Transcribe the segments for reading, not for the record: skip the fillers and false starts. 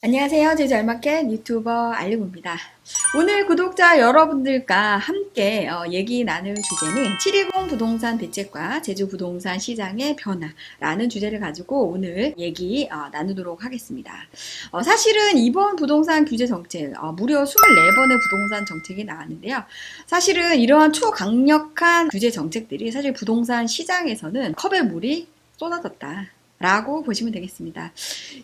안녕하세요. 제주알마켓 유튜버 알리고입니다. 오늘 구독자 여러분들과 함께 얘기 나눌 주제는 720 부동산 대책과 제주 부동산 시장의 변화라는 주제를 가지고 오늘 얘기 나누도록 하겠습니다. 사실은 이번 부동산 규제 정책, 무려 24번의 부동산 정책이 나왔는데요. 사실은 이러한 초강력한 규제 정책들이 사실 부동산 시장에서는 컵에 물이 쏟아졌다 라고 보시면 되겠습니다.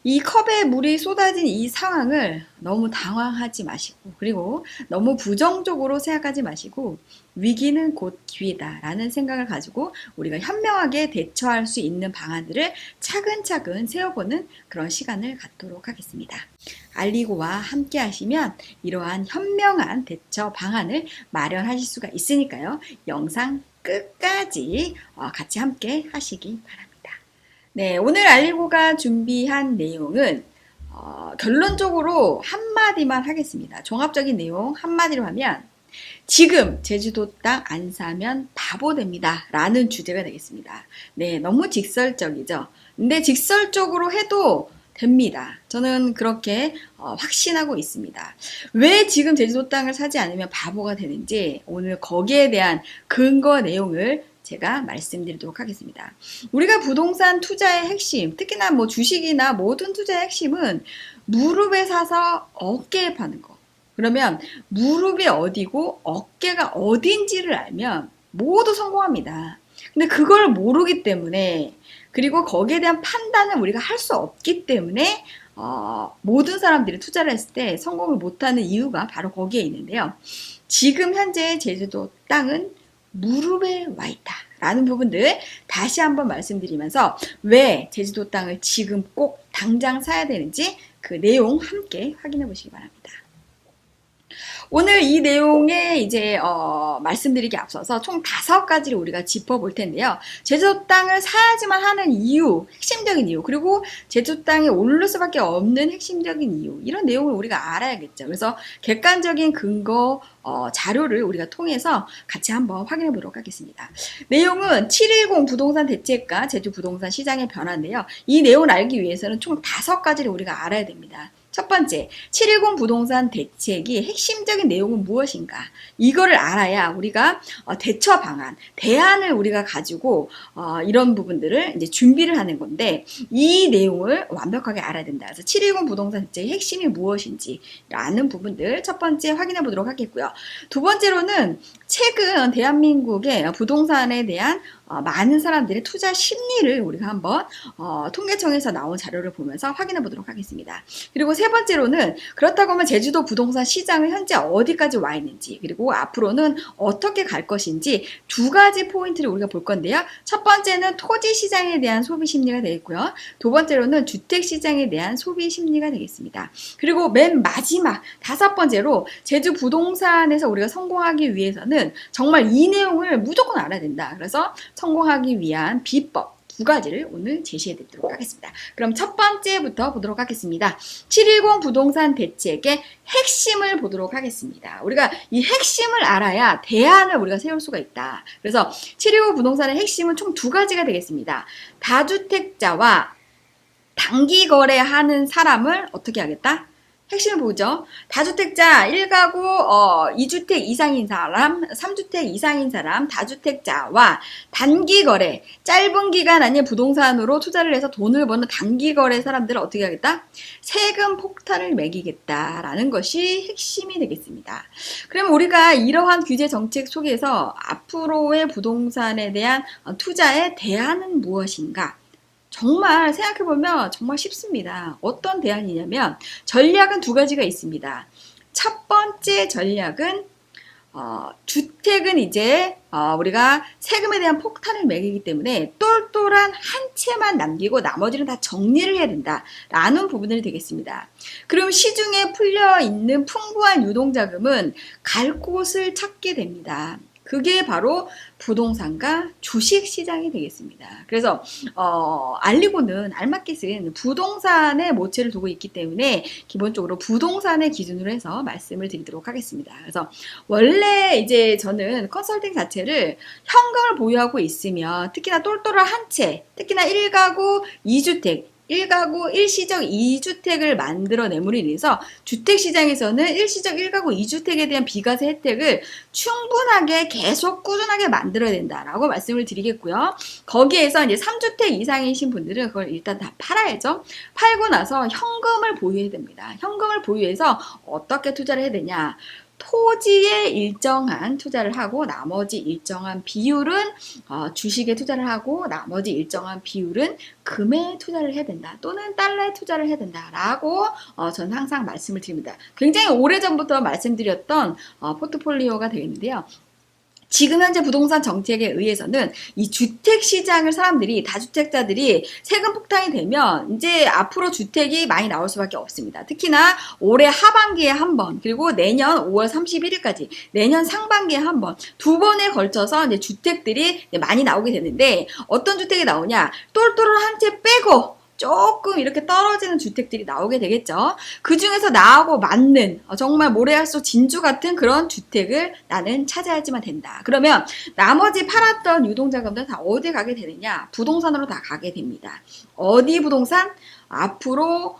이 컵에 물이 쏟아진 이 상황을 너무 당황하지 마시고, 그리고 너무 부정적으로 생각하지 마시고, 위기는 곧 기회다 라는 생각을 가지고 우리가 현명하게 대처할 수 있는 방안들을 차근차근 세워보는 그런 시간을 갖도록 하겠습니다. 알리고와 함께 하시면 이러한 현명한 대처 방안을 마련하실 수가 있으니까요. 영상 끝까지 같이 함께 하시기 바랍니다. 네, 오늘 알리고가 준비한 내용은 결론적으로 한마디만 하겠습니다. 종합적인 내용 한마디로 하면 지금 제주도 땅 안 사면 바보 됩니다 라는 주제가 되겠습니다. 네, 너무 직설적이죠. 근데 직설적으로 해도 됩니다. 저는 그렇게 확신하고 있습니다. 왜 지금 제주도 땅을 사지 않으면 바보가 되는지 오늘 거기에 대한 근거 내용을 제가 말씀드리도록 하겠습니다. 우리가 부동산 투자의 핵심, 특히나 뭐 주식이나 모든 투자의 핵심은 무릎에 사서 어깨에 파는 거. 그러면 무릎이 어디고 어깨가 어딘지를 알면 모두 성공합니다. 근데 그걸 모르기 때문에, 그리고 거기에 대한 판단을 우리가 할 수 없기 때문에 모든 사람들이 투자를 했을 때 성공을 못하는 이유가 바로 거기에 있는데요. 지금 현재 제주도 땅은 무릎에 와 있다 라는 부분들 다시 한번 말씀드리면서 왜 제주도 땅을 지금 꼭 당장 사야 되는지 그 내용 함께 확인해 보시기 바랍니다. 오늘 이 내용에 이제 말씀드리기 앞서서 총 5가지를 우리가 짚어볼 텐데요. 제주도 땅을 사야지만 하는 이유, 핵심적인 이유, 그리고 제주도 땅에 오를 수밖에 없는 핵심적인 이유, 이런 내용을 우리가 알아야겠죠. 그래서 객관적인 근거 자료를 우리가 통해서 같이 한번 확인해 보도록 하겠습니다. 내용은 710 부동산 대책과 제주 부동산 시장의 변화인데요. 이 내용을 알기 위해서는 총 5가지를 우리가 알아야 됩니다. 첫 번째, 710 부동산 대책이 핵심적인 내용은 무엇인가? 이거를 알아야 우리가 대처 방안, 대안을 우리가 가지고 이런 부분들을 이제 준비를 하는 건데, 이 내용을 완벽하게 알아야 된다. 그래서 710 부동산 대책의 핵심이 무엇인지라는 부분들 첫 번째 확인해 보도록 하겠고요. 두 번째로는 최근 대한민국의 부동산에 대한 많은 사람들의 투자 심리를 우리가 한번 통계청에서 나온 자료를 보면서 확인해 보도록 하겠습니다. 그리고 세 번째로는 그렇다고 하면 제주도 부동산 시장은 현재 어디까지 와 있는지, 그리고 앞으로는 어떻게 갈 것인지 2가지 포인트를 우리가 볼 건데요. 첫 번째는 토지 시장에 대한 소비 심리가 되겠고요. 두 번째로는 주택 시장에 대한 소비 심리가 되겠습니다. 그리고 맨 마지막 5번째로 제주 부동산에서 우리가 성공하기 위해서는 정말 이 내용을 무조건 알아야 된다. 그래서 성공하기 위한 비법 2가지를 오늘 제시해 드리도록 하겠습니다. 그럼 첫 번째부터 보도록 하겠습니다. 710 부동산 대책의 핵심을 보도록 하겠습니다. 우리가 이 핵심을 알아야 대안을 우리가 세울 수가 있다. 그래서 710 부동산의 핵심은 총 2가지가 되겠습니다. 다주택자와 단기 거래하는 사람을 어떻게 하겠다? 핵심을 보죠. 다주택자 1가구 2주택 이상인 사람, 3주택 이상인 사람, 다주택자와 단기 거래, 짧은 기간 아닌 부동산으로 투자를 해서 돈을 버는 단기 거래 사람들을 어떻게 하겠다? 세금 폭탄을 매기겠다라는 것이 핵심이 되겠습니다. 그럼 우리가 이러한 규제 정책 속에서 앞으로의 부동산에 대한 투자의 대안은 무엇인가? 정말 생각해보면 정말 쉽습니다. 어떤 대안이냐면 전략은 2가지가 있습니다. 첫 번째 전략은 주택은 이제 우리가 세금에 대한 폭탄을 매기기 때문에 똘똘한 한 채만 남기고 나머지는 다 정리를 해야 된다라는 부분이 되겠습니다. 그럼 시중에 풀려있는 풍부한 유동자금은 갈 곳을 찾게 됩니다. 그게 바로 부동산과 주식 시장이 되겠습니다. 그래서 알리고는 알마켓은 부동산에 모체를 두고 있기 때문에 기본적으로 부동산의 기준으로 해서 말씀을 드리도록 하겠습니다. 그래서 원래 이제 저는 컨설팅 자체를 현금을 보유하고 있으면 특히나 똘똘한 한 채, 특히나 1가구 2주택 1가구 1시적 2주택을 만들어내므로 인해서 주택시장에서는 일시적 1가구 2주택에 대한 비과세 혜택을 충분하게 계속 꾸준하게 만들어야 된다라고 말씀을 드리겠고요. 거기에서 이제 3주택 이상이신 분들은 그걸 일단 다 팔아야죠. 팔고 나서 현금을 보유해야 됩니다. 현금을 보유해서 어떻게 투자를 해야 되냐? 토지에 일정한 투자를 하고 나머지 일정한 비율은 주식에 투자를 하고 나머지 일정한 비율은 금에 투자를 해야 된다. 또는 달러에 투자를 해야 된다라고 저는 항상 말씀을 드립니다. 굉장히 오래전부터 말씀드렸던 포트폴리오가 되겠는데요. 지금 현재 부동산 정책에 의해서는 이 주택 시장을 사람들이 다주택자들이 세금 폭탄이 되면 이제 앞으로 주택이 많이 나올 수밖에 없습니다. 특히나 올해 하반기에 한 번, 그리고 내년 5월 31일까지 내년 상반기에 한 번, 두 번에 걸쳐서 이제 주택들이 많이 나오게 되는데 어떤 주택이 나오냐? 똘똘한 한 채 빼고 조금 이렇게 떨어지는 주택들이 나오게 되겠죠. 그 중에서 나하고 맞는 정말 모래알속 진주 같은 그런 주택을 나는 찾아야지만 된다. 그러면 나머지 팔았던 유동자금들 다 어디 가게 되느냐? 부동산으로 다 가게 됩니다. 어디 부동산? 앞으로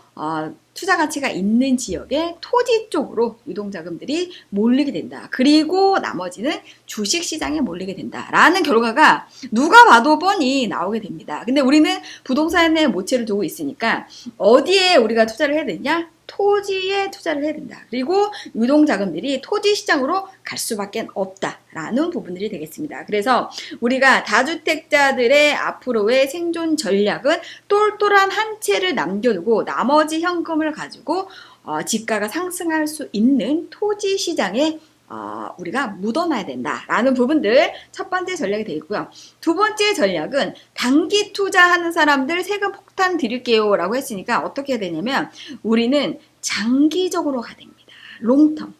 투자 가치가 있는 지역의 토지 쪽으로 유동자금들이 몰리게 된다. 그리고 나머지는 주식시장에 몰리게 된다라는 결과가 누가 봐도 뻔히 나오게 됩니다. 근데 우리는 부동산에 모체를 두고 있으니까 어디에 우리가 투자를 해야 되냐? 토지에 투자를 해야 된다. 그리고 유동자금들이 토지 시장으로 갈 수밖에 없다라는 부분들이 되겠습니다. 그래서 우리가 다주택자들의 앞으로의 생존 전략은 똘똘한 한 채를 남겨두고 나머지 현금을 가지고 지가가 상승할 수 있는 토지 시장에 우리가 묻어놔야 된다라는 부분들 첫 번째 전략이 되겠고요. 두 번째 전략은 단기 투자하는 사람들 세금 폭탄 드릴게요 라고 했으니까 어떻게 해야 되냐면 우리는 장기적으로 가야 됩니다. 롱텀.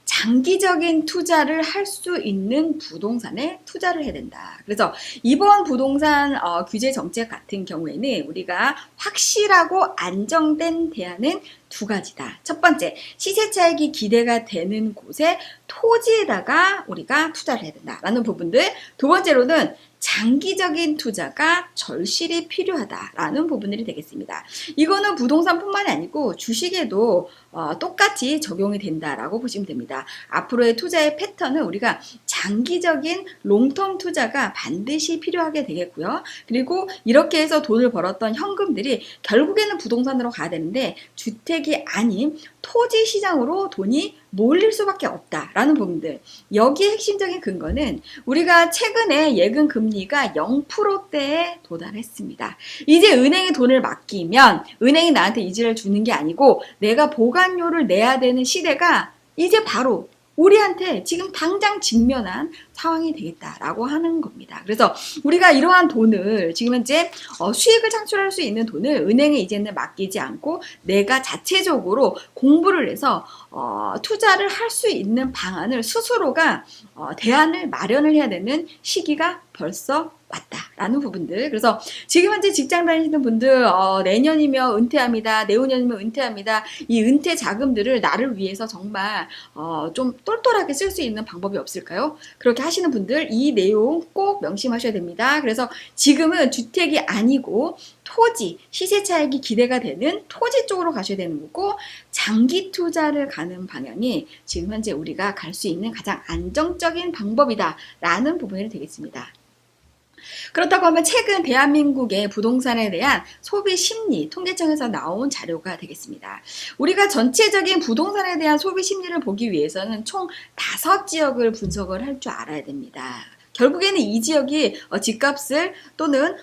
장기적인 투자를 할 수 있는 부동산에 투자를 해야 된다. 그래서 이번 부동산 규제 정책 같은 경우에는 우리가 확실하고 안정된 대안은 두 가지다. 첫 번째, 시세 차익이 기대가 되는 곳에 토지에다가 우리가 투자를 해야 된다라는 부분들. 두 번째로는 장기적인 투자가 절실히 필요하다라는 부분들이 되겠습니다. 이거는 부동산뿐만이 아니고 주식에도 똑같이 적용이 된다라고 보시면 됩니다. 앞으로의 투자의 패턴은 우리가 장기적인 롱텀 투자가 반드시 필요하게 되겠고요. 그리고 이렇게 해서 돈을 벌었던 현금들이 결국에는 부동산으로 가야 되는데 주택이 아닌 토지 시장으로 돈이 몰릴 수밖에 없다라는 부분들. 여기에 핵심적인 근거는 우리가 최근에 예금 금리가 0%대에 도달했습니다. 이제 은행에 돈을 맡기면 은행이 나한테 이자를 주는 게 아니고 내가 보관료를 내야 되는 시대가 이제 바로 우리한테 지금 당장 직면한 상황이 되겠다라고 하는 겁니다. 그래서 우리가 이러한 돈을 지금 현재 수익을 창출할 수 있는 돈을 은행에 이제는 맡기지 않고 내가 자체적으로 공부를 해서 투자를 할 수 있는 방안을 스스로가 대안을 마련을 해야 되는 시기가 벌써 왔다라는 부분들. 그래서 지금 현재 직장 다니시는 분들 내년이면 은퇴합니다. 내후년이면 은퇴합니다. 이 은퇴 자금들을 나를 위해서 정말 좀 똘똘하게 쓸 수 있는 방법이 없을까요? 그렇게 하시는 분들 이 내용 꼭 명심하셔야 됩니다. 그래서 지금은 주택이 아니고 토지, 시세 차익이 기대가 되는 토지 쪽으로 가셔야 되는 거고 장기 투자를 가는 방향이 지금 현재 우리가 갈 수 있는 가장 안정적인 방법이다라는 부분이 되겠습니다. 그렇다고 하면 최근 대한민국의 부동산에 대한 소비 심리 통계청에서 나온 자료가 되겠습니다. 우리가 전체적인 부동산에 대한 소비 심리를 보기 위해서는 총 5지역을 분석을 할 줄 알아야 됩니다. 결국에는 이 지역이 집값을 또는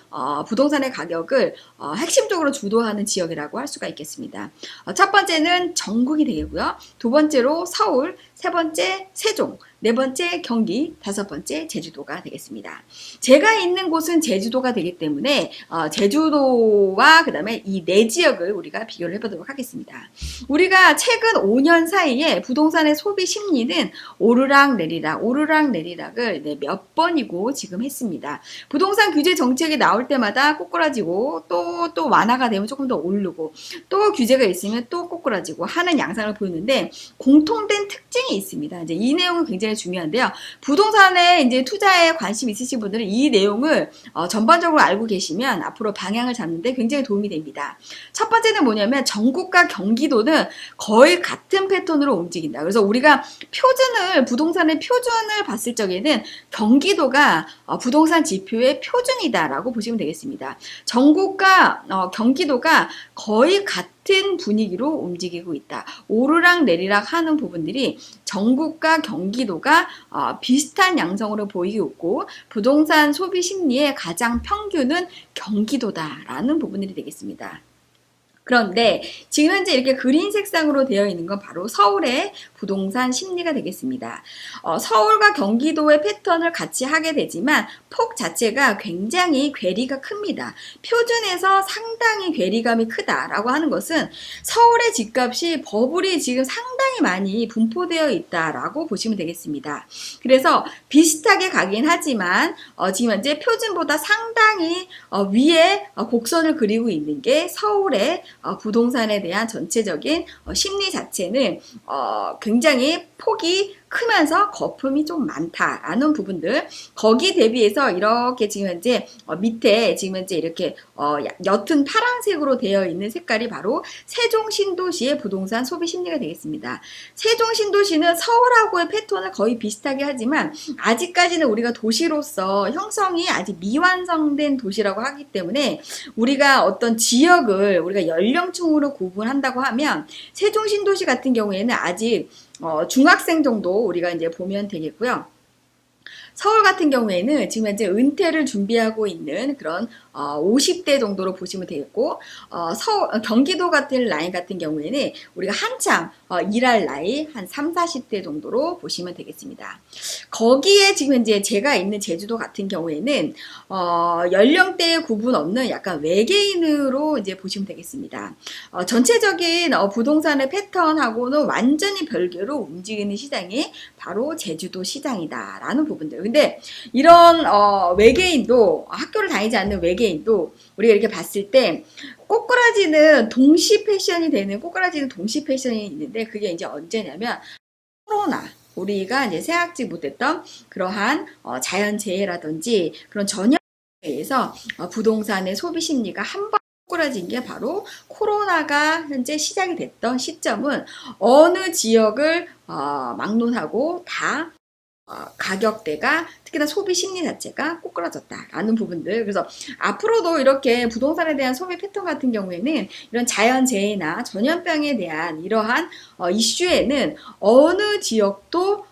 부동산의 가격을 핵심적으로 주도하는 지역이라고 할 수가 있겠습니다. 첫 번째는 전국이 되겠고요. 두 번째로 서울, 세 번째 세종, 네 번째 경기, 다섯 번째 제주도가 되겠습니다. 제가 있는 곳은 제주도가 되기 때문에 제주도와 그 다음에 이 네 지역을 우리가 비교를 해보도록 하겠습니다. 우리가 최근 5년 사이에 부동산의 소비 심리는 오르락 내리락을 몇 번이고 지금 했습니다. 부동산 규제 정책이 나올 때마다 꼬꾸라지고 또 완화가 되면 조금 더 오르고 또 규제가 있으면 또 꼬꾸라지고 꼬꾸라지고 하는 양상을 보이는데 공통된 특징이 있습니다. 이제 이 내용은 굉장히 중요한데요. 부동산에 이제 투자에 관심 있으신 분들은 이 내용을 전반적으로 알고 계시면 앞으로 방향을 잡는데 굉장히 도움이 됩니다. 첫 번째는 뭐냐면 전국과 경기도는 거의 같은 패턴으로 움직인다. 그래서 우리가 부동산의 표준을 봤을 적에는 경기도가 부동산 지표의 표준이다라고 보시면 되겠습니다. 전국과 경기도가 거의 같은 분위기로 움직이고 있다. 오르락 내리락 하는 부분들이 전국과 경기도가 비슷한 양상으로 보이고 있고 부동산 소비 심리의 가장 평균은 경기도다라는 부분들이 되겠습니다. 그런데 지금 현재 이렇게 그린 색상으로 되어 있는 건 바로 서울의 부동산 심리가 되겠습니다. 서울과 경기도의 패턴을 같이 하게 되지만 폭 자체가 굉장히 괴리가 큽니다. 표준에서 상당히 괴리감이 크다라고 하는 것은 서울의 집값이 버블이 지금 상당히 많이 분포되어 있다라고 보시면 되겠습니다. 그래서 비슷하게 가긴 하지만 지금 현재 표준보다 상당히 위에 곡선을 그리고 있는 게 서울의 부동산에 대한 전체적인 심리 자체는 굉장히 폭이 크면서 거품이 좀 많다라는 부분들, 거기 대비해서 이렇게 지금 현재 밑에 지금 현재 이렇게 옅은 파란색으로 되어 있는 색깔이 바로 세종신도시의 부동산 소비 심리가 되겠습니다. 세종신도시는 서울하고의 패턴을 거의 비슷하게 하지만 아직까지는 우리가 도시로서 형성이 아직 미완성된 도시라고 하기 때문에 우리가 어떤 지역을 우리가 연령층으로 구분한다고 하면 세종신도시 같은 경우에는 아직 중학생 정도 우리가 이제 보면 되겠고요. 서울 같은 경우에는 지금 현재 은퇴를 준비하고 있는 그런 50대 정도로 보시면 되겠고, 경기도 같은 라인 같은 경우에는 우리가 한참 일할 나이 한 3, 40대 정도로 보시면 되겠습니다. 거기에 지금 현재 제가 있는 제주도 같은 경우에는 연령대에 구분 없는 약간 외계인으로 이제 보시면 되겠습니다. 전체적인 부동산의 패턴하고는 완전히 별개로 움직이는 시장이 바로 제주도 시장이다라는 부분들. 근데 이런 외계인도, 학교를 다니지 않는 외계인도 우리가 이렇게 봤을 때 꼬꾸라지는 동시 패션이 있는데 그게 이제 언제냐면 코로나, 우리가 이제 생각지 못했던 그러한 자연재해라든지 그런 전염에 의해서 부동산의 소비 심리가 한 번 꼬꾸라진 게 바로 코로나가 현재 시작이 됐던 시점은 어느 지역을 막론하고 다 가격대가 특히나 소비 심리 자체가 꼬꾸라졌다라는 부분들. 그래서 앞으로도 이렇게 부동산에 대한 소비 패턴 같은 경우에는 이런 자연재해나 전염병에 대한 이러한 이슈에는 어느 지역도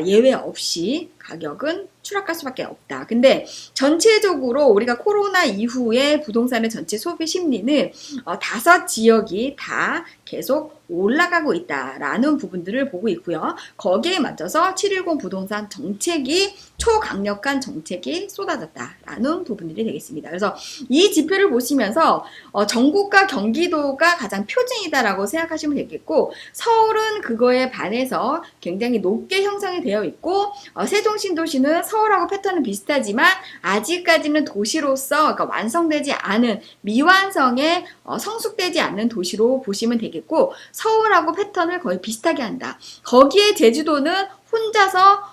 예외 없이 가격은 추락할 수밖에 없다. 근데 전체적으로 우리가 코로나 이후에 부동산의 전체 소비 심리는 5지역이 다 계속 올라가고 있다라는 부분들을 보고 있고요. 거기에 맞춰서 710 부동산 정책이 초강력한 정책이 쏟아졌다라는 부분들이 되겠습니다. 그래서 이 지표를 보시면서 전국과 경기도가 가장 표준이다라고 생각하시면 되겠고, 서울은 그거에 반해서 굉장히 높게 형성이 되어 있고, 세종신도시는 서울하고 패턴은 비슷하지만 아직까지는 도시로서 그러니까 완성되지 않은 미완성의 성숙되지 않는 도시로 보시면 되겠고, 서울하고 패턴을 거의 비슷하게 한다. 거기에 제주도는 혼자서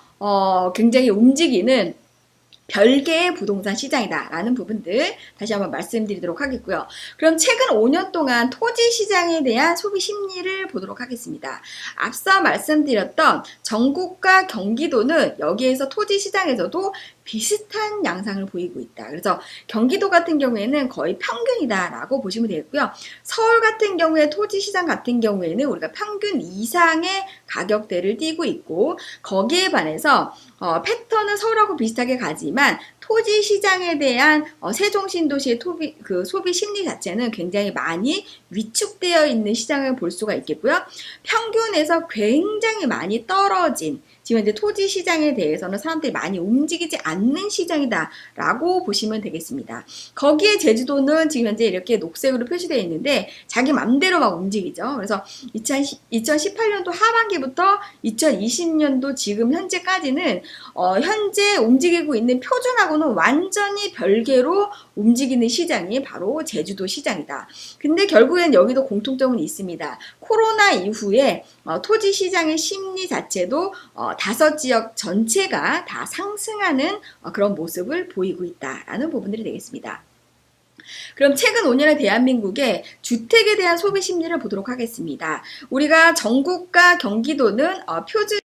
굉장히 움직이는 별개의 부동산 시장이다라는 부분들 다시 한번 말씀드리도록 하겠고요. 그럼 최근 5년 동안 토지 시장에 대한 소비 심리를 보도록 하겠습니다. 앞서 말씀드렸던 전국과 경기도는 여기에서 토지 시장에서도 비슷한 양상을 보이고 있다. 그래서 경기도 같은 경우에는 거의 평균이다라고 보시면 되겠고요. 서울 같은 경우에 토지 시장 같은 경우에는 우리가 평균 이상의 가격대를 띄고 있고, 거기에 반해서 패턴은 서울하고 비슷하게 가지만 토지 시장에 대한 세종신도시의 소비 심리 자체는 굉장히 많이 위축되어 있는 시장을 볼 수가 있겠고요. 평균에서 굉장히 많이 떨어진, 지금 이제 토지 시장에 대해서는 사람들이 많이 움직이지 않는 시장이다라고 보시면 되겠습니다. 거기에 제주도는 지금 현재 이렇게 녹색으로 표시되어 있는데 자기 맘대로 막 움직이죠. 그래서 2018년도 하반기부터 2020년도 지금 현재까지는 현재 움직이고 있는 표준하고는 시장하고는 완전히 별개로 움직이는 시장이 바로 제주도 시장이다. 근데 결국엔 여기도 공통점은 있습니다. 코로나 이후에 토지 시장의 심리 자체도 5지역 전체가 다 상승하는 그런 모습을 보이고 있다라는 부분들이 되겠습니다. 그럼 최근 5년의 대한민국의 주택에 대한 소비 심리를 보도록 하겠습니다. 우리가 전국과 경기도는 표준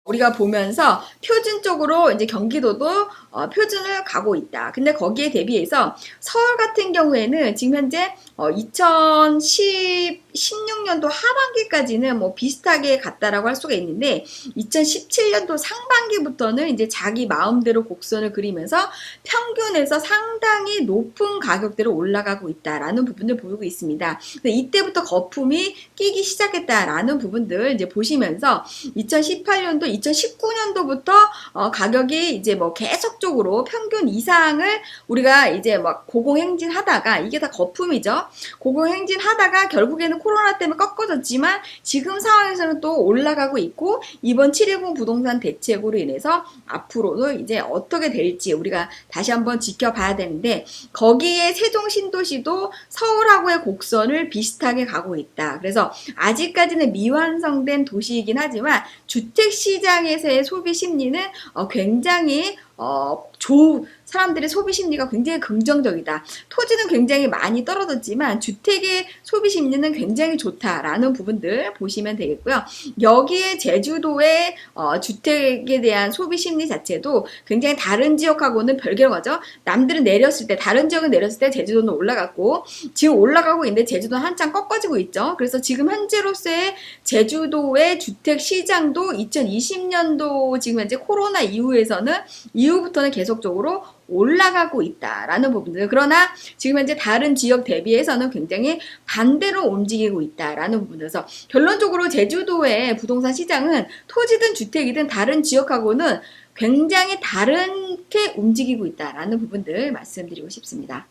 우리가 보면서 표준적으로 이제 경기도도 표준을 가고 있다. 근데 거기에 대비해서 서울 같은 경우에는 지금 현재 2016년도 하반기까지는 뭐 비슷하게 갔다라고 할 수가 있는데 2017년도 상반기부터는 이제 자기 마음대로 곡선을 그리면서 평균에서 상당히 높은 가격대로 올라가고 있다라는 부분을 보이고 있습니다. 이때부터 거품이 끼기 시작했다라는 부분들 이제 보시면서 2018년도 2019년도부터 가격이 이제 뭐 계속적으로 평균 이상을 우리가 이제 막 고공행진하다가 이게 다 거품이죠. 고공행진하다가 결국에는 코로나 때문에 꺾어졌지만 지금 상황에서는 또 올라가고 있고 이번 710 부동산 대책으로 인해서 앞으로는 이제 어떻게 될지 우리가 다시 한번 지켜봐야 되는데 거기에 세종 신도시도 서울하고의 곡선을 비슷하게 가고 있다. 그래서 아직까지는 미완성된 도시이긴 하지만 주택시장에서의 소비 심리는 굉장히 사람들의 소비 심리가 굉장히 긍정적이다. 토지는 굉장히 많이 떨어졌지만 주택의 소비 심리는 굉장히 좋다라는 부분들 보시면 되겠고요. 여기에 제주도의 주택에 대한 소비 심리 자체도 굉장히 다른 지역하고는 별개로 가죠. 남들은 내렸을 때, 다른 지역은 내렸을 때 제주도는 올라갔고 지금 올라가고 있는데 제주도는 한참 꺾어지고 있죠. 그래서 지금 현재로서의 제주도의 주택 시장도 2020년도 지금 현재 코로나 이후부터는 계속적으로 올라가고 있다라는 부분들. 그러나 지금 현재 다른 지역 대비해서는 굉장히 반대로 움직이고 있다라는 부분에서 결론적으로 제주도의 부동산 시장은 토지든 주택이든 다른 지역하고는 굉장히 다르게 움직이고 있다라는 부분들 말씀드리고 싶습니다.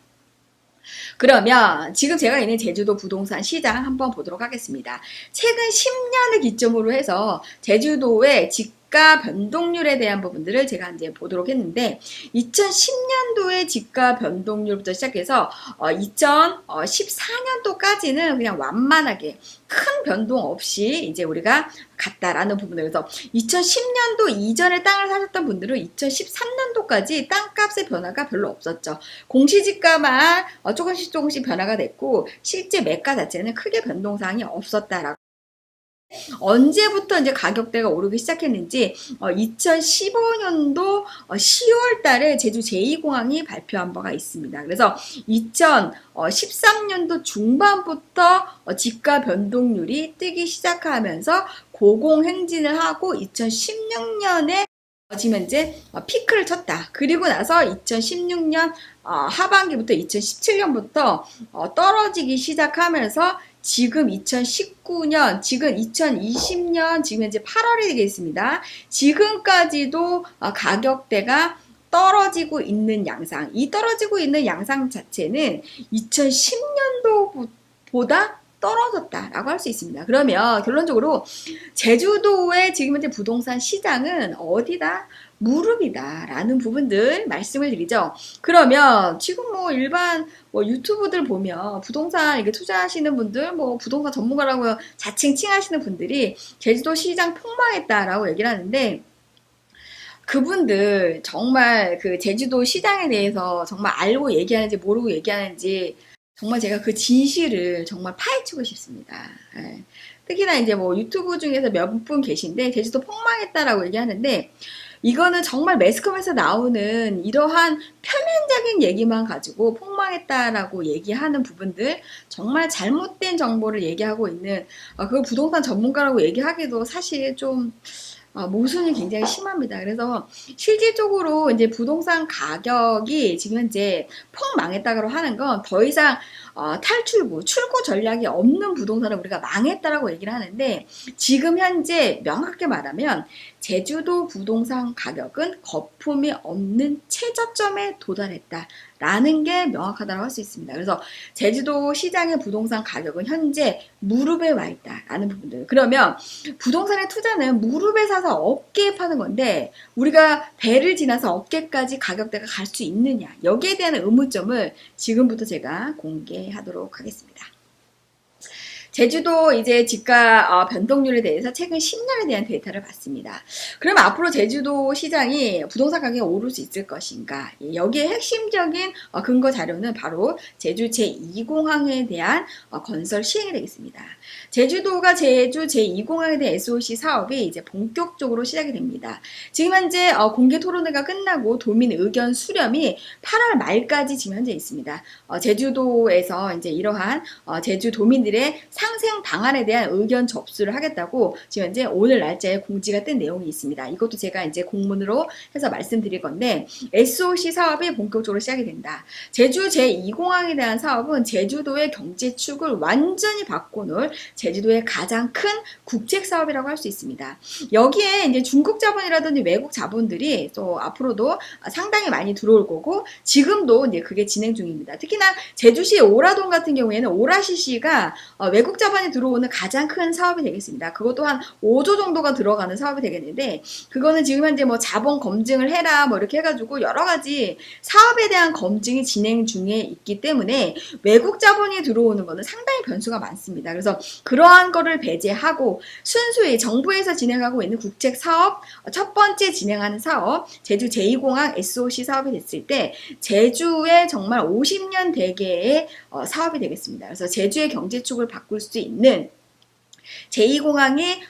그러면 지금 제가 있는 제주도 부동산 시장 한번 보도록 하겠습니다. 최근 10년을 기점으로 해서 제주도의 집가 변동률에 대한 부분들을 제가 이제 보도록 했는데 2010년도의 집가 변동률부터 시작해서 2014년도까지는 그냥 완만하게 큰 변동 없이 이제 우리가 갔다라는 부분을 그래서 2010년도 이전에 땅을 사셨던 분들은 2013년도까지 땅값의 변화가 별로 없었죠. 공시지가만 조금씩 변화가 됐고 실제 매가 자체는 크게 변동사항이 없었다라고. 언제부터 이제 가격대가 오르기 시작했는지 2015년도 10월 달에 제주 제2공항이 발표한 바가 있습니다. 그래서 2013년도 중반부터 집가 변동률이 뜨기 시작하면서 고공행진을 하고 2016년에 지금 현재 피크를 쳤다. 그리고 나서 2016년 하반기부터 2017년부터 떨어지기 시작하면서 지금 2019년, 지금 2020년, 지금 현재 8월이 되겠습니다. 지금까지도 가격대가 떨어지고 있는 양상. 이 떨어지고 있는 양상 자체는 2010년도보다 떨어졌다라고 할 수 있습니다. 그러면 결론적으로 제주도의 지금 현재 부동산 시장은 어디다? 무릎이다라는 부분들 말씀을 드리죠. 그러면 지금 뭐 일반 유튜브들 보면 부동산 이게 투자하시는 분들, 뭐 부동산 전문가라고 자칭 칭하시는 분들이 제주도 시장 폭망했다라고 얘기를 하는데 그분들 정말 그 제주도 시장에 대해서 정말 알고 얘기하는지 모르고 얘기하는지 정말 제가 그 진실을 정말 파헤치고 싶습니다. 예. 특히나 이제 뭐 유튜브 중에서 몇 분 계신데 제주도 폭망했다라고 얘기하는데 이거는 정말 매스컴에서 나오는 이러한 표면적인 얘기만 가지고 폭망했다라고 얘기하는 부분들 정말 잘못된 정보를 얘기하고 있는 그 부동산 전문가라고 얘기하기도 사실 좀 모순이 굉장히 심합니다. 그래서 실질적으로 이제 부동산 가격이 지금 현재 폭망했다고 하는 건 더 이상 탈출구, 출구 전략이 없는 부동산을 우리가 망했다라고 얘기를 하는데, 지금 현재 명확하게 말하면 제주도 부동산 가격은 거품이 없는 최저점에 도달했다. 라는 게 명확하다고 할 수 있습니다. 그래서 제주도 시장의 부동산 가격은 현재 무릎에 와 있다라는 부분들. 그러면 부동산의 투자는 무릎에 사서 어깨에 파는 건데 우리가 배를 지나서 어깨까지 가격대가 갈 수 있느냐, 여기에 대한 의문점을 지금부터 제가 공개하도록 하겠습니다. 제주도 이제 지가 변동률에 대해서 최근 10년에 대한 데이터를 봤습니다. 그럼 앞으로 제주도 시장이 부동산 가격이 오를 수 있을 것인가? 여기에 핵심적인 근거 자료는 바로 제주 제2공항에 대한 건설 시행이 되겠습니다. 제주도가 제주 제2공항에 대한 SOC 사업이 이제 본격적으로 시작이 됩니다. 지금 현재 공개 토론회가 끝나고 도민 의견 수렴이 8월 말까지 지금 현재 있습니다. 제주도에서 이제 이러한 제주 도민들의 상생 방안에 대한 의견 접수를 하겠다고 지금 현재 오늘 날짜에 공지가 뜬 내용이 있습니다. 이것도 제가 이제 공문으로 해서 말씀드릴 건데, SOC 사업이 본격적으로 시작이 된다. 제주 제2공항에 대한 사업은 제주도의 경제축을 완전히 바꿔놓을 제주도의 가장 큰 국책 사업이라고 할 수 있습니다. 여기에 이제 중국 자본이라든지 외국 자본들이 또 앞으로도 상당히 많이 들어올 거고, 지금도 이제 그게 진행 중입니다. 특히나 제주시 오라동 같은 경우에는 오라시시가 외국 자본이 들어오는 가장 큰 사업이 되겠습니다. 그것도 한 5조 정도가 들어가는 사업이 되겠는데, 그거는 지금 현재 뭐 자본 검증을 해라 뭐 이렇게 해가지고 여러 가지 사업에 대한 검증이 진행 중에 있기 때문에 외국 자본이 들어오는 거는 상당히 변수가 많습니다. 그래서 그러한 거를 배제하고 순수히 정부에서 진행하고 있는 국책 사업, 첫 번째 진행하는 사업, 제주 제2공항 SOC 사업이 됐을 때 제주의 정말 50년 대계의 사업이 되겠습니다. 그래서 제주의 경제축을 바꿀 수 있는 제2공항이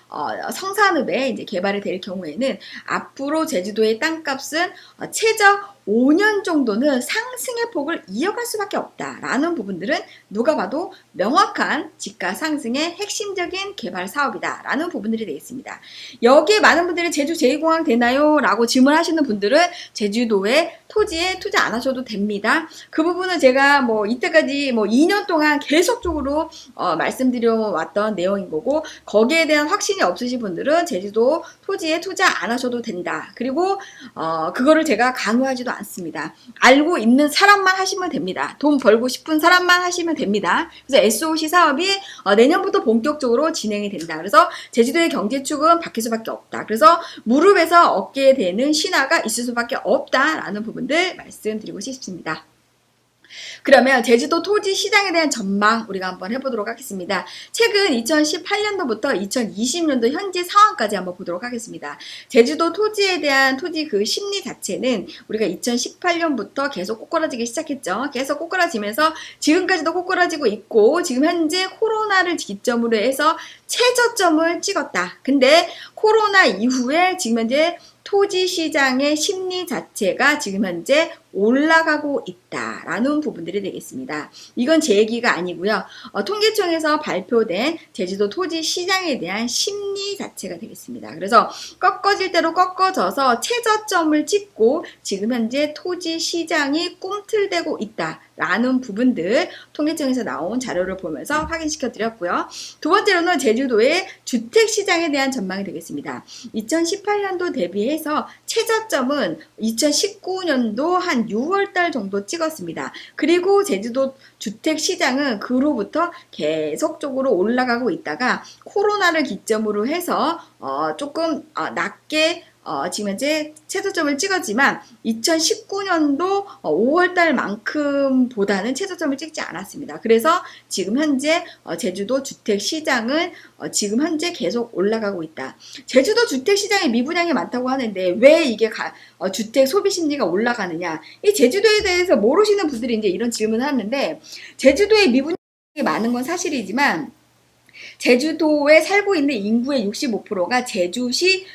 성산읍에 이제 개발이 될 경우에는 앞으로 제주도의 땅값은 최저 5년 정도는 상승의 폭을 이어갈 수밖에 없다라는 부분들은 누가 봐도 명확한 지가 상승의 핵심적인 개발 사업이다라는 부분들이 되겠습니다. 여기에 많은 분들이 제주 제2공항 되나요? 라고 질문하시는 분들은 제주도의 토지에 투자 안 하셔도 됩니다. 그 부분은 제가 뭐 이때까지 뭐 2년 동안 계속적으로 말씀드려 왔던 내용인 거고, 거기에 대한 확신이 없으신 분들은 제주도 토지에 투자 안 하셔도 된다. 그리고 그거를 제가 강요하지도 않습니다. 알고 있는 사람만 하시면 됩니다. 돈 벌고 싶은 사람만 하시면 됩니다. 그래서 SOC 사업이 내년부터 본격적으로 진행이 된다. 그래서 제주도의 경제축은 바뀔 수밖에 없다. 그래서 무릎에서 어깨에 대는 신화가 있을 수밖에 없다라는 부분들 말씀드리고 싶습니다. 그러면 제주도 토지 시장에 대한 전망 우리가 한번 해보도록 하겠습니다. 최근 2018년도부터 2020년도 현재 상황까지 한번 보도록 하겠습니다. 제주도 토지에 대한 토지 그 심리 자체는 우리가 2018년부터 계속 꼬꾸라지기 시작했죠. 계속 꼬꾸라지면서 지금까지도 꼬꾸라지고 있고, 지금 현재 코로나를 기점으로 해서 최저점을 찍었다. 근데 코로나 이후에 지금 현재 토지 시장의 심리 자체가 지금 현재 올라가고 있다라는 부분들이 되겠습니다. 이건 제 얘기가 아니고요. 통계청에서 발표된 제주도 토지 시장에 대한 심리 자체가 되겠습니다. 그래서 꺾어질 대로 꺾어져서 최저점을 찍고 지금 현재 토지 시장이 꿈틀대고 있다라는 부분들 통계청에서 나온 자료를 보면서 확인시켜 드렸고요. 두 번째로는 제주도의 주택 시장에 대한 전망이 되겠습니다. 2018년도 대비해서 최저점은 2019년도 한 6월달 정도 찍었습니다. 그리고 제주도 주택 시장은 그로부터 계속적으로 올라가고 있다가 코로나를 기점으로 해서 조금 낮게 지금 현재 최저점을 찍었지만 2019년도 5월달만큼보다는 최저점을 찍지 않았습니다. 그래서 지금 현재 제주도 주택 시장은 지금 현재 계속 올라가고 있다. 제주도 주택 시장에 미분양이 많다고 하는데 왜 이게 주택 소비 심리가 올라가느냐? 이 제주도에 대해서 모르시는 분들이 이제 이런 질문을 하는데, 제주도에 미분양이 많은 건 사실이지만 제주도에 살고 있는 인구의 65%가 제주시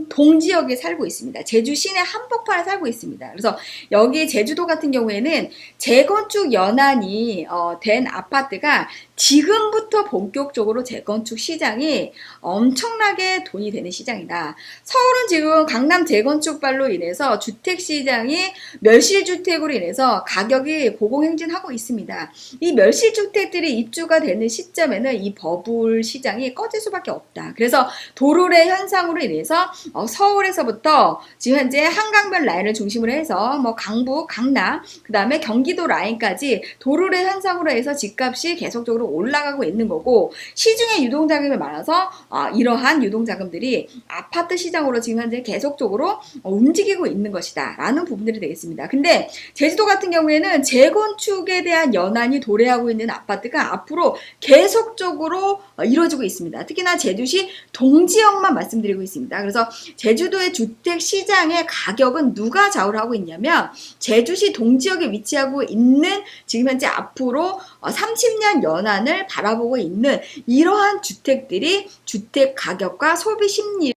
동지역에 살고 있습니다. 제주 시내 한복판에 살고 있습니다. 그래서 여기 제주도 같은 경우에는 재건축 연한이 된 아파트가 지금부터 본격적으로 재건축 시장이 엄청나게 돈이 되는 시장이다. 서울은 지금 강남 재건축발로 인해서 주택시장이 멸실주택으로 인해서 가격이 고공행진하고 있습니다. 이 멸실주택들이 입주가 되는 시점에는 이 버블 시장이 꺼질 수밖에 없다. 그래서 도로래 현상으로 인해서 서울에서부터 지금 현재 한강변 라인을 중심으로 해서 뭐 강북, 강남, 그 다음에 경기도 라인까지 도로래 현상으로 해서 집값이 계속적으로 올라가고 있는 거고, 시중에 유동자금이 많아서 이러한 유동자금들이 아파트 시장으로 지금 현재 계속적으로 움직이고 있는 것이다 라는 부분들이 되겠습니다. 근데 제주도 같은 경우에는 재건축에 대한 연한이 도래하고 있는 아파트가 앞으로 계속적으로 이루어지고 있습니다. 특히나 제주시 동지역만 말씀드리고 있습니다. 그래서 제주도의 주택 시장의 가격은 누가 좌우를 하고 있냐면 제주시 동지역에 위치하고 있는 지금 현재 앞으로 30년 연한을 바라보고 있는 이러한 주택들이 주택 가격과 소비 심리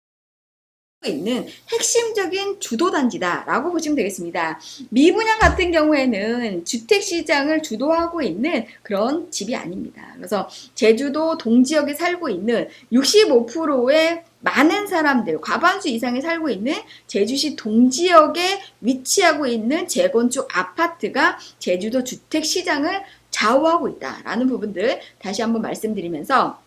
있는 핵심적인 주도단지다라고 보시면 되겠습니다. 미분양 같은 경우에는 주택시장을 주도하고 있는 그런 집이 아닙니다. 그래서 제주도 동지역에 살고 있는 65%의 많은 사람들, 과반수 이상이 살고 있는 제주시 동지역에 위치하고 있는 재건축 아파트가 제주도 주택시장을 좌우하고 있다라는 부분들 다시 한번 말씀드리면서,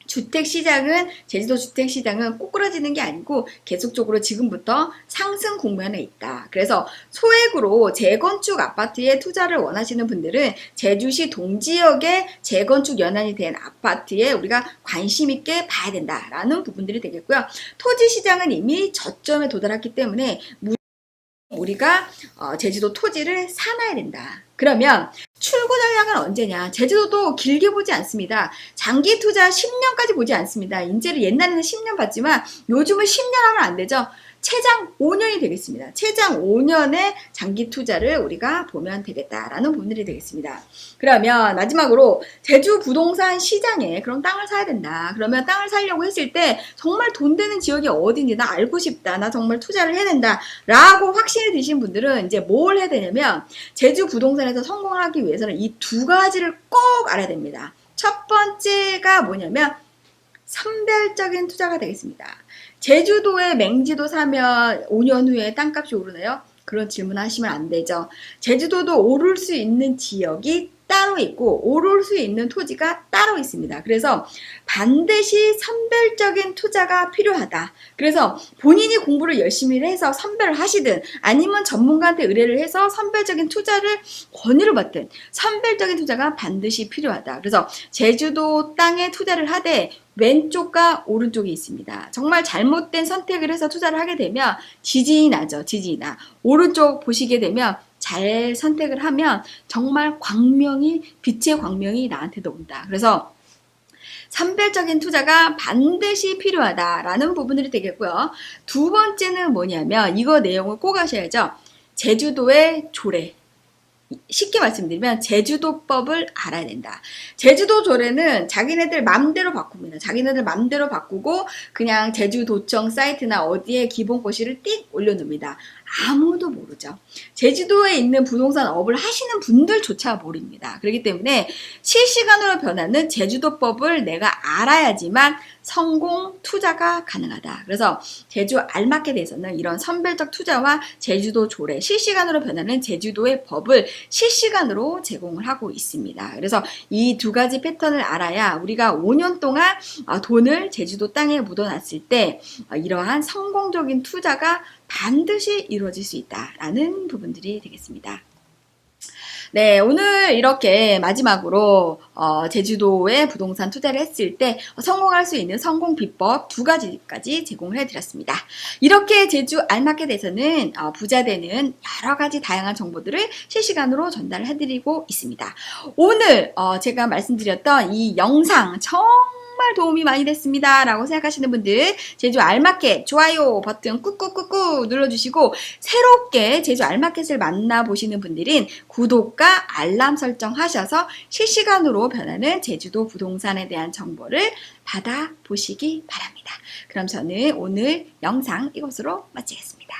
주택시장은, 제주도 주택시장은 꼬꾸라지는 게 아니고 계속적으로 지금부터 상승 국면에 있다. 그래서 소액으로 재건축 아파트에 투자를 원하시는 분들은 제주시 동지역에 재건축 연한이 된 아파트에 우리가 관심 있게 봐야 된다라는 부분들이 되겠고요. 토지시장은 이미 저점에 도달했기 때문에 우리가 제주도 토지를 사놔야 된다. 그러면 출구 전략은 언제냐? 제주도도 길게 보지 않습니다. 장기 투자 10년까지 보지 않습니다. 인제를 옛날에는 10년 봤지만 요즘은 10년 하면 안 되죠. 최장 5년이 되겠습니다. 최장 5년의 장기 투자를 우리가 보면 되겠다라는 부분들이 되겠습니다. 그러면 마지막으로 제주 부동산 시장에 그럼 땅을 사야 된다. 그러면 땅을 사려고 했을 때 정말 돈 되는 지역이 어딘지 나 알고 싶다. 나 정말 투자를 해야 된다. 라고 확신이 드신 분들은 이제 뭘 해야 되냐면 제주 부동산에서 성공하기 위해서는 이 두 가지를 꼭 알아야 됩니다. 첫 번째가 뭐냐면 선별적인 투자가 되겠습니다. 제주도에 맹지도 사면 5년 후에 땅값이 오르나요? 그런 질문 하시면 안 되죠. 제주도도 오를 수 있는 지역이 따로 있고 오를 수 있는 토지가 따로 있습니다. 그래서 반드시 선별적인 투자가 필요하다. 그래서 본인이 공부를 열심히 해서 선별을 하시든 아니면 전문가한테 의뢰를 해서 선별적인 투자를 권유를 받든 선별적인 투자가 반드시 필요하다. 그래서 제주도 땅에 투자를 하되 왼쪽과 오른쪽이 있습니다. 정말 잘못된 선택을 해서 투자를 하게 되면 지진이 나죠. 지진이 나. 오른쪽 보시게 되면 잘 선택을 하면 정말 빛의 광명이 나한테도 온다. 그래서 선별적인 투자가 반드시 필요하다라는 부분들이 되겠고요. 두 번째는 뭐냐면 이거 내용을 꼭 아셔야죠. 제주도의 조례. 쉽게 말씀드리면 제주도법을 알아야 된다. 제주도 조례는 자기네들 맘대로 바꿉니다. 자기네들 맘대로 바꾸고 그냥 제주도청 사이트나 어디에 기본고시를 띡 올려놓습니다. 아무도 모르죠. 제주도에 있는 부동산 업을 하시는 분들조차 모릅니다. 그렇기 때문에 실시간으로 변하는 제주도법을 내가 알아야지만 성공 투자가 가능하다. 그래서 제주 알마켓에서는 이런 선별적 투자와 제주도 조례, 실시간으로 변하는 제주도의 법을 실시간으로 제공을 하고 있습니다. 그래서 이 두 가지 패턴을 알아야 우리가 5년 동안 돈을 제주도 땅에 묻어놨을 때 이러한 성공적인 투자가 반드시 이루어질 수 있다라는 부분들이 되겠습니다. 네, 오늘 이렇게 마지막으로 제주도에 부동산 투자를 했을 때 성공할 수 있는 성공 비법 두 가지까지 제공을 해드렸습니다. 이렇게 제주 알마켓에서는 부자 되는 여러 가지 다양한 정보들을 실시간으로 전달을 해드리고 있습니다. 오늘 제가 말씀드렸던 이 영상 정말 도움이 많이 됐습니다 라고 생각하시는 분들 제주 알마켓 좋아요 버튼 꾹꾹꾹꾹 눌러주시고, 새롭게 제주 알마켓을 만나보시는 분들은 구독과 알람 설정하셔서 실시간으로 변하는 제주도 부동산에 대한 정보를 받아보시기 바랍니다. 그럼 저는 오늘 영상 이것으로 마치겠습니다.